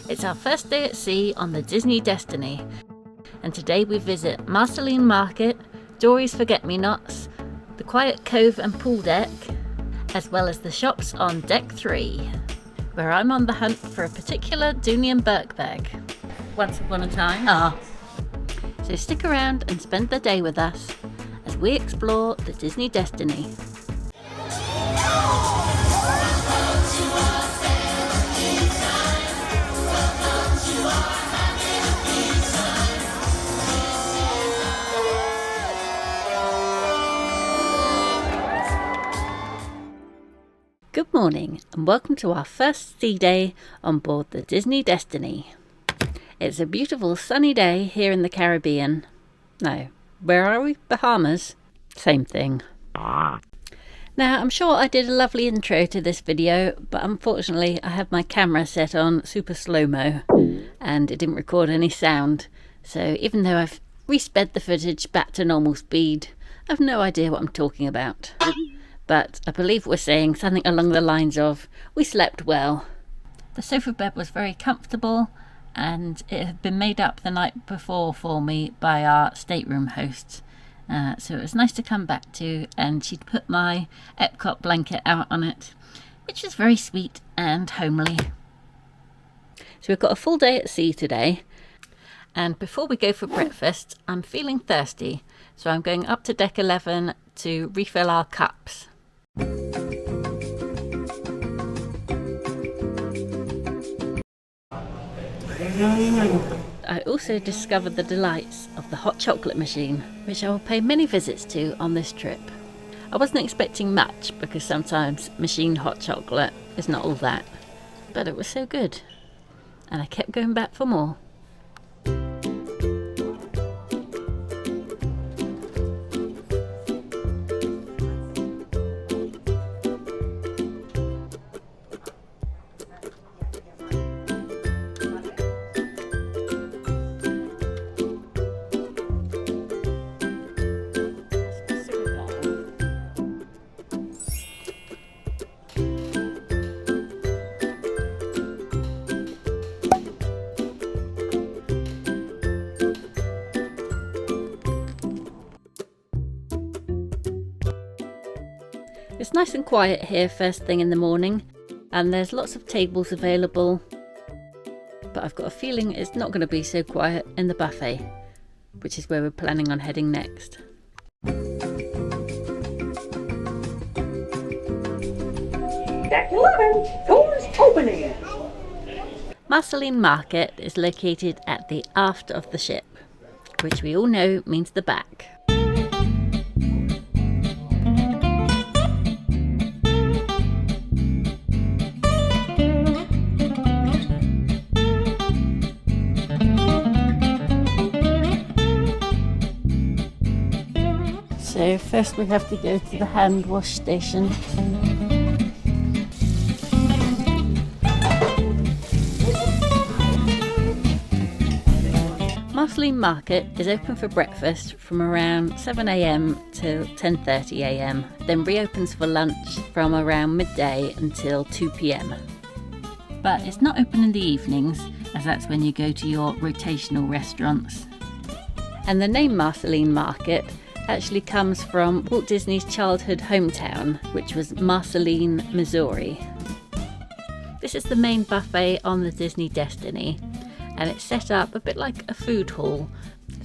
It's our first day at sea on the Disney Destiny, and today we visit Marceline Market, Dory's Forget-Me-Nots, the Quiet Cove and Pool Deck, as well as the shops on Deck 3, where I'm on the hunt for a particular Dooney and Burke bag. Once upon a time. So stick around and spend the day with us as we explore the Disney Destiny. Good morning and welcome to our first sea day on board the Disney Destiny. It's a beautiful sunny day here in the Caribbean. No, where are we? Bahamas? Same thing. Now, I'm sure I did a lovely intro to this video, but unfortunately I have my camera set on super slow-mo and it didn't record any sound. So even though I've resped the footage back to normal speed, I've no idea what I'm talking about. But I believe we're saying something along the lines of, we slept well. The sofa bed was very comfortable and it had been made up the night before for me by our stateroom host. So it was nice to come back to, and she'd put my Epcot blanket out on it, which was very sweet and homely. So we've got a full day at sea today. And before we go for breakfast, I'm feeling thirsty. So I'm going up to deck 11 to refill our cups. I also discovered the delights of the hot chocolate machine, which I will pay many visits to on this trip. I wasn't expecting much because sometimes machine hot chocolate is not all that, but it was so good and I kept going back for more. It's nice and quiet here first thing in the morning, and there's lots of tables available, but I've got a feeling it's not going to be so quiet in the buffet, which is where we're planning on heading next. Deck 11, doors opening. Marceline Market is located at the aft of the ship, which we all know means the back. So first we have to go to the hand wash station. Marceline Market is open for breakfast from around 7 a.m. till 10:30 a.m. then reopens for lunch from around midday until 2 p.m. But it's not open in the evenings, as that's when you go to your rotational restaurants. And the name Marceline Market actually comes from Walt Disney's childhood hometown, which was Marceline, Missouri. This is the main buffet on the Disney Destiny, and it's set up a bit like a food hall.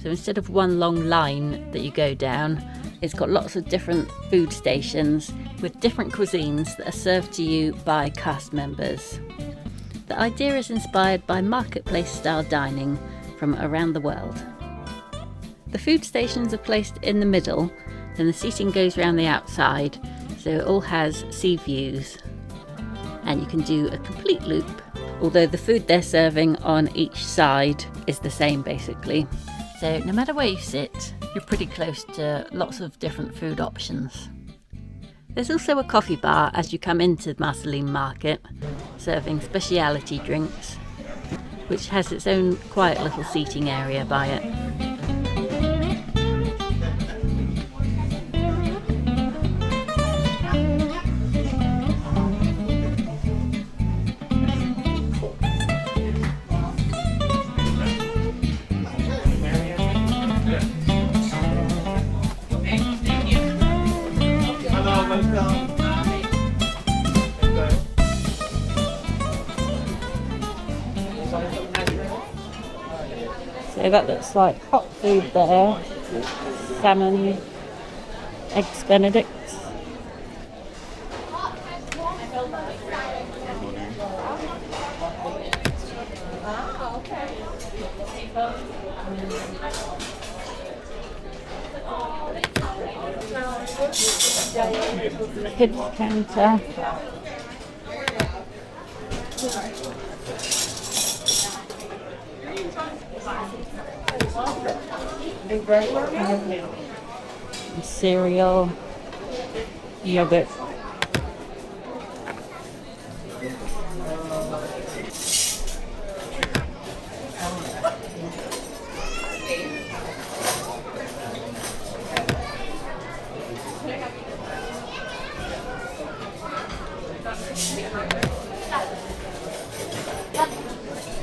So instead of one long line that you go down, it's got lots of different food stations with different cuisines that are served to you by cast members. The idea is inspired by marketplace style dining from around the world. The food stations are placed in the middle, then the seating goes around the outside, so it all has sea views. And you can do a complete loop, although the food they're serving on each side is the same basically. So no matter where you sit, you're pretty close to lots of different food options. There's also a coffee bar as you come into Marceline Market, serving speciality drinks, which has its own quiet little seating area by it. So that looks like hot food there. Salmon, eggs Benedict. Kids counter. Cereal, yogurt.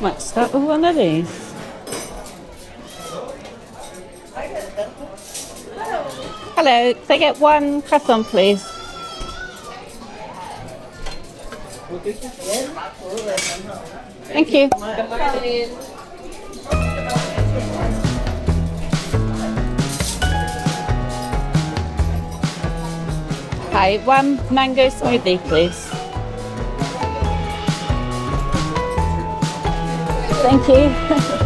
Might start with one of these. Hello, can I get one croissant, please? Thank you. Hi, one mango smoothie, please. Thank you.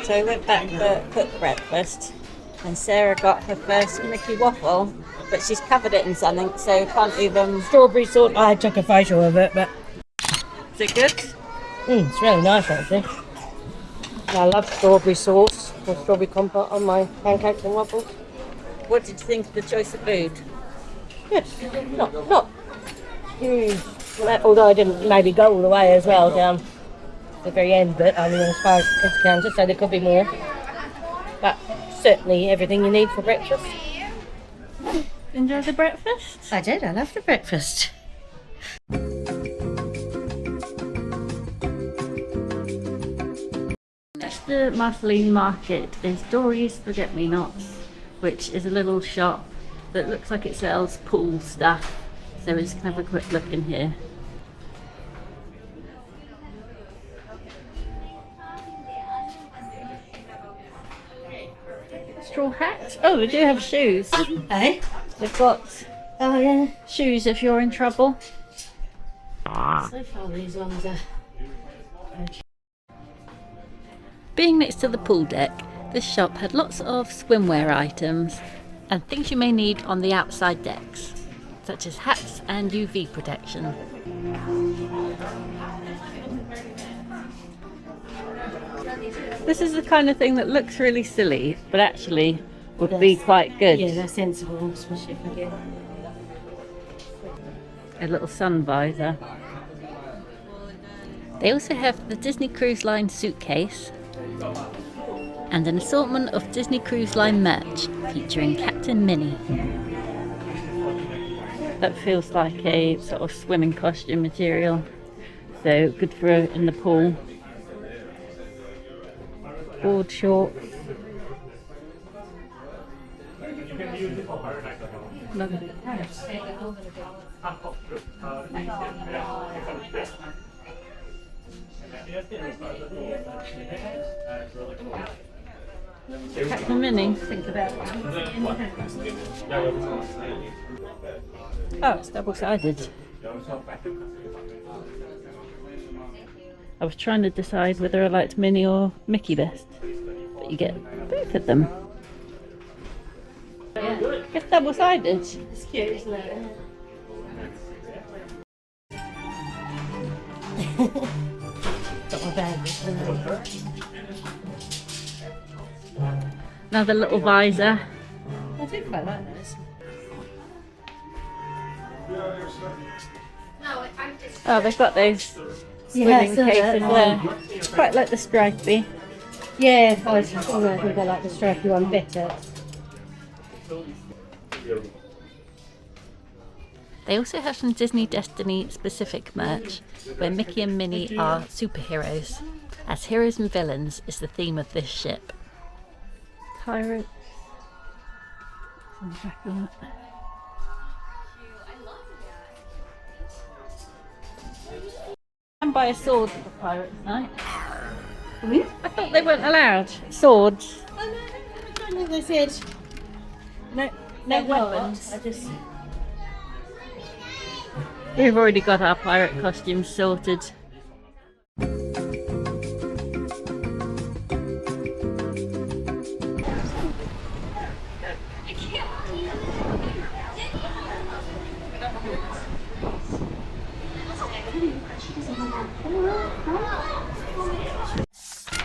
So I went back to cook breakfast and Sarah got her first Mickey Waffle, but she's covered it in something, so can't even... Strawberry sauce. I took a facial of it, but Is it good? it's really nice actually. I love strawberry sauce or strawberry compote on my pancakes and waffles. What did you think of the choice of food? Good. Not huge. Although I didn't maybe go all the way as well down the very end, but I mean as far as the counter, so there could be more. But certainly everything you need for breakfast. Enjoy the breakfast? I did. I love the breakfast. Next to Marceline Market is Dory's Forget-Me-Nots, which is a little shop that looks like it sells pool stuff. So we're just going to have a quick look in here. Straw hat? Oh, they do have shoes. Hey? They've got Oh yeah. shoes if you're in trouble. So far these ones are... Being next to the pool deck, this shop had lots of swimwear items and things you may need on the outside decks, such as hats and UV protection. This is the kind of thing that looks really silly, but actually would be quite good. Yeah, they're sensible, especially if I get... A little sun visor. They also have the Disney Cruise Line suitcase and an assortment of Disney Cruise Line merch featuring Captain Minnie. That feels like a sort of swimming costume material, so good for in the pool. Board shorts. Lovely. Captain Minnie, think about it. Oh, it's double-sided. I was trying to decide whether I liked Minnie or Mickey best, but you get both of them. Yeah. It's double-sided. It's cute, isn't it? Got my bag. Another little visor. I do quite like this. Oh, they've got those swimming cases there. Quite like the stripy. Yeah, I think I like the stripy one better. They also have some Disney Destiny specific merch where Mickey and Minnie are superheroes, as heroes and villains is the theme of this ship. Pirates. On the back of it. And buy a sword for pirates night. I thought they weren't allowed swords. Oh, no, I don't think they said. No weapons. We've already got our pirate costumes sorted.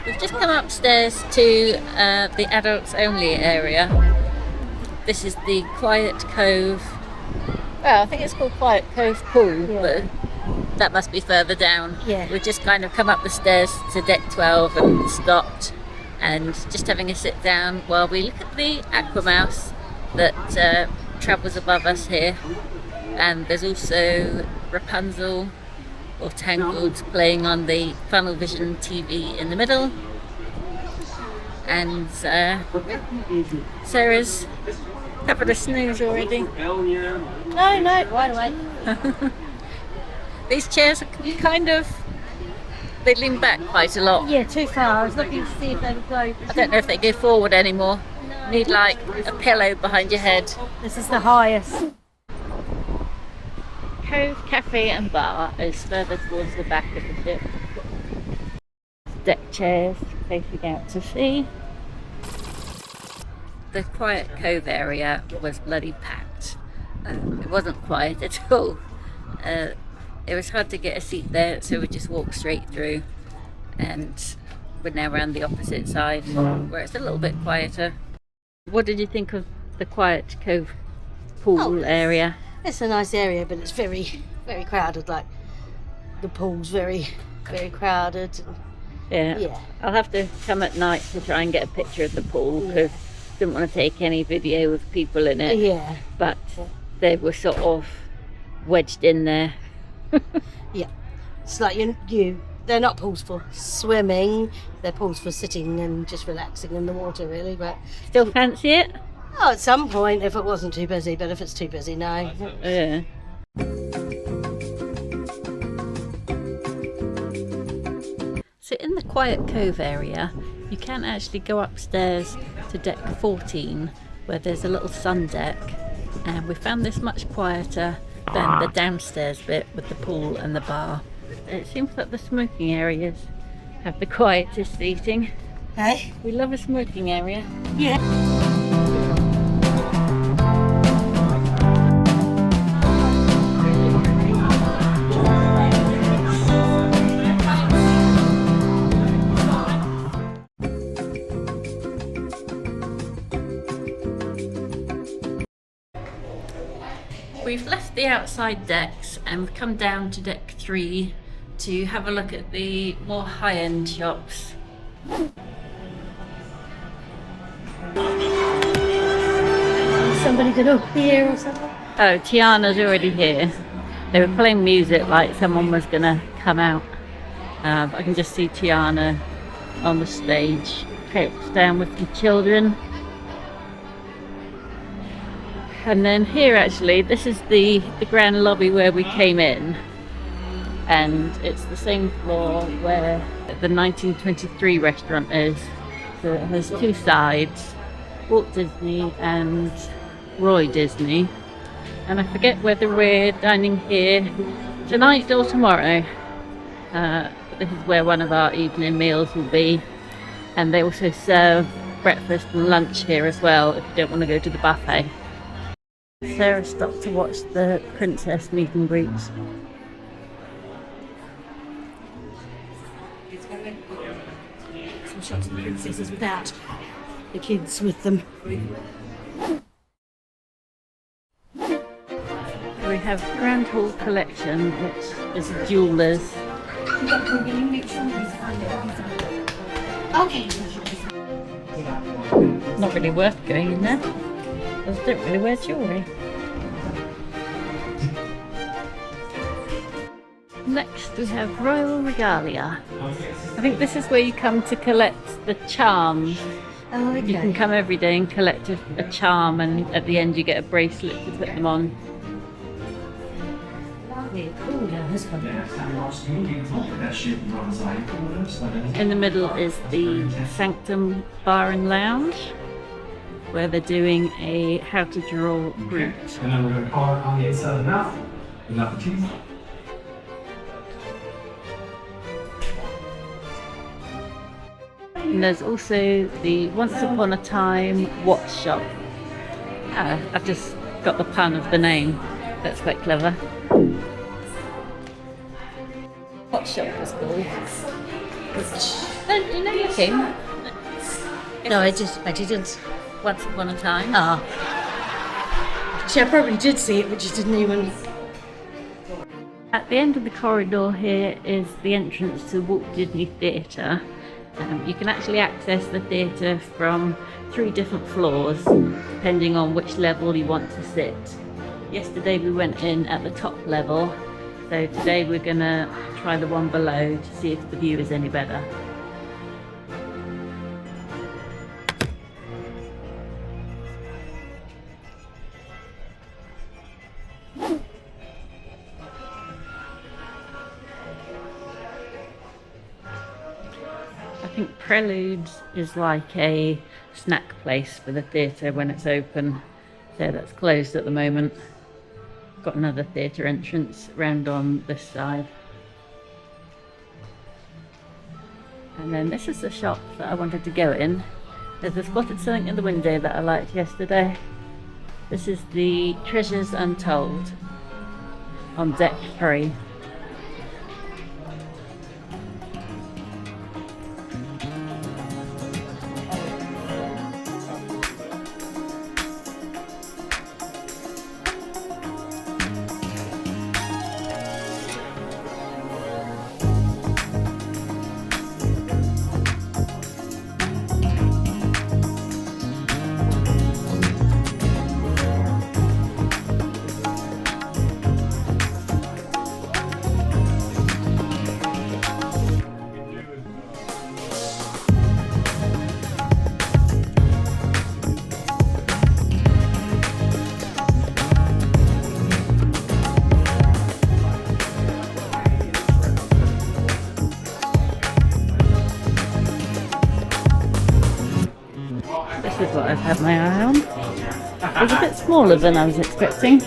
We've just come upstairs to the adults only area. This is the Quiet Cove. Well, I think it's called Quiet Cove Pool, but that must be further down. Yeah. We've just kind of come up the stairs to deck 12 and stopped and just having a sit down while we look at the Aqua Mouse that travels above us here. And there's also Rapunzel or Tangled playing on the Funnel Vision TV in the middle. And Sarah's having a snooze already. No, wide away. These chairs are kind of, they lean back quite a lot. Yeah, too far. I was looking to see if they would go. I don't know if they go forward anymore. Need like a pillow behind your head. This is the highest. Cove Cafe and Bar is further towards the back of the ship. Deck chairs facing out to sea. The Quiet Cove area was bloody packed. It wasn't quiet at all. It was hard to get a seat there, so we just walked straight through, and we're now around the opposite side where it's a little bit quieter. What did you think of the Quiet Cove pool area? It's a nice area, but it's very, very crowded. Like the pool's very, very crowded. Yeah. I'll have to come at night to try and get a picture of the pool because I didn't want to take any video of people in it. Yeah. But they were sort of wedged in there. Yeah. It's like they're not pools for swimming. They're pools for sitting and just relaxing in the water, really. But Still fancy it? oh, at some point, if it wasn't too busy. But if it's too busy, no. Yeah. So in the Quiet Cove area, you can actually go upstairs to deck 14, where there's a little sun deck, and we found this much quieter than the downstairs bit with the pool and the bar. It seems that the smoking areas have the quietest seating. Hey? We love a smoking area. Yeah. We've left the outside decks and we've come down to deck 3 to have a look at the more high-end shops. Somebody could up here or something. Oh, Tiana's already here. They were playing music like someone was gonna come out. But I can just see Tiana on the stage, crouched down with some children. And then here actually, this is the grand lobby where we came in. And it's the same floor where the 1923 restaurant is. So it has two sides, Walt Disney and Roy Disney. And I forget whether we're dining here tonight or tomorrow. this is where one of our evening meals will be, and they also serve breakfast and lunch here as well if you don't want to go to the buffet. Sarah stopped to watch the princess meet and greet. Some shots of the princesses without the kids with them. We have Grand Hall Collection, which is a jeweller's. Okay. Not really worth going in there. I don't really wear jewellery. Next we have Royal Regalia. I think this is where you come to collect the charms. Oh, okay. You can come every day and collect a charm, and at the end you get a bracelet to put them on. In the middle is the Sanctum Bar and Lounge, where they're doing a how to draw Groot. And then we're going to color on the inside of the mouth, and not the teeth. And there's also the Once Upon a Time watch shop. I've just got the pun of the name. That's quite clever. What shop was called? You know you came. No, I didn't. Once Upon a Time. See, I probably did see it, but just didn't even. At the end of the corridor here is the entrance to Walt Disney Theatre. You can actually access the theatre from 3 different floors, depending on which level you want to sit. Yesterday we went in at the top level, so today we're going to try the one below to see if the view is any better. I think Preludes is like a snack place for the theatre when it's open, so that's closed at the moment. Got another theatre entrance round on this side. And then this is the shop that I wanted to go in. There's a spotted something in the window that I liked yesterday. This is the Treasures Untold on deck 3. This is what I've had my eye on. It's a bit smaller than I was expecting.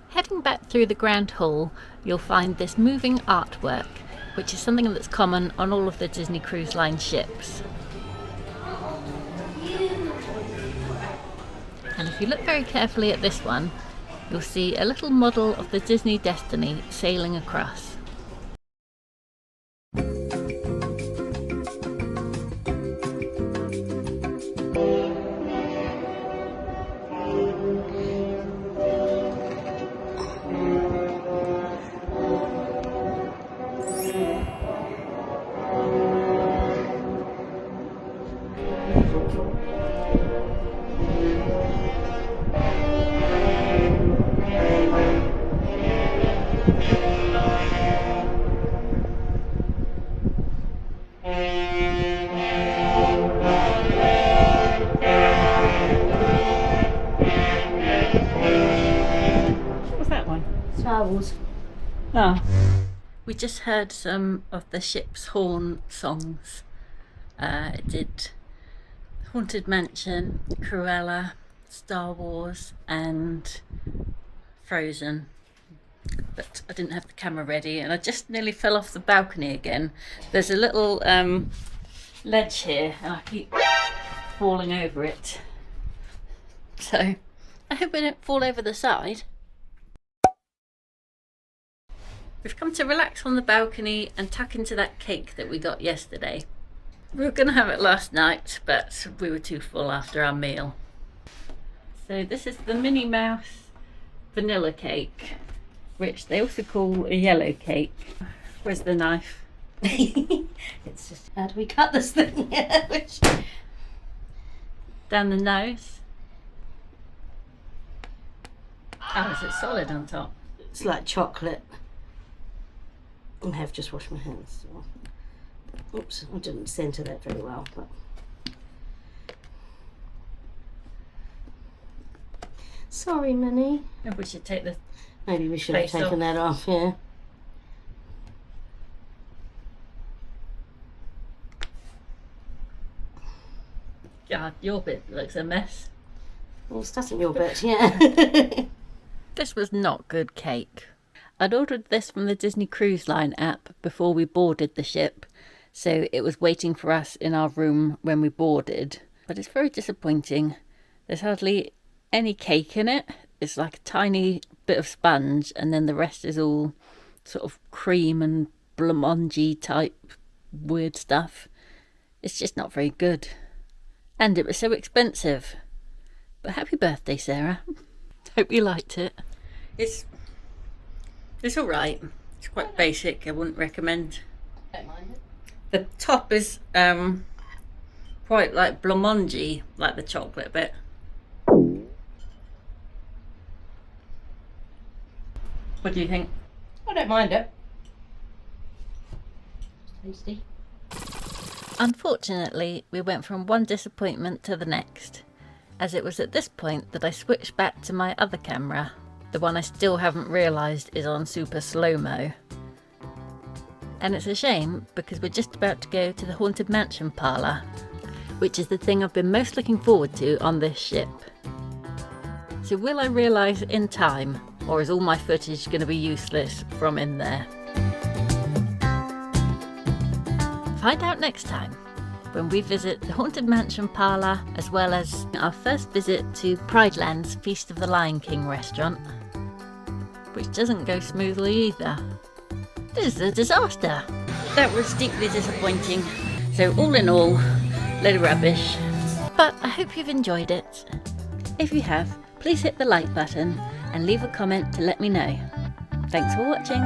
Heading back through the Grand Hall, you'll find this moving artwork, which is something that's common on all of the Disney Cruise Line ships. If you look very carefully at this one, you'll see a little model of the Disney Destiny sailing across. Oh. We just heard some of the ship's horn songs. It did Haunted Mansion, Cruella, Star Wars and Frozen. But I didn't have the camera ready and I just nearly fell off the balcony again. There's a little ledge here and I keep falling over it. So I hope I don't fall over the side. We've come to relax on the balcony and tuck into that cake that we got yesterday. We were going to have it last night, but we were too full after our meal. So this is the Minnie Mouse vanilla cake, which they also call a yellow cake. Where's the knife? It's just, how do we cut this thing? Down the nose. Oh, is it solid on top? It's like chocolate. I have just washed my hands. So. Oops, I didn't centre that very well. But. Sorry, Minnie. Maybe we should take the Maybe we should have face taken that off, yeah. God, your bit looks a mess. Well, it's not your bit, yeah. This was not good cake. I'd ordered this from the Disney Cruise Line app before we boarded the ship, so it was waiting for us in our room when we boarded. But it's very disappointing. There's hardly any cake in it. It's like a tiny bit of sponge and then the rest is all sort of cream and blancmange type weird stuff. It's just not very good. And it was so expensive. But happy birthday, Sarah. Hope you liked it. It's alright. It's quite basic. I wouldn't recommend. Don't mind it. The top is quite like blancmange, like the chocolate bit. What do you think? I don't mind it. It's tasty. Unfortunately, we went from one disappointment to the next, as it was at this point that I switched back to my other camera, the one I still haven't realised is on super slow-mo. And it's a shame because we're just about to go to the Haunted Mansion parlour, which is the thing I've been most looking forward to on this ship. So will I realise in time, or is all my footage going to be useless from in there? Find out next time when we visit the Haunted Mansion parlour, as well as our first visit to Prideland's Feast of the Lion King restaurant, which doesn't go smoothly either. This is a disaster. That was deeply disappointing. So all in all, load of rubbish. But I hope you've enjoyed it. If you have, please hit the like button and leave a comment to let me know. Thanks for watching.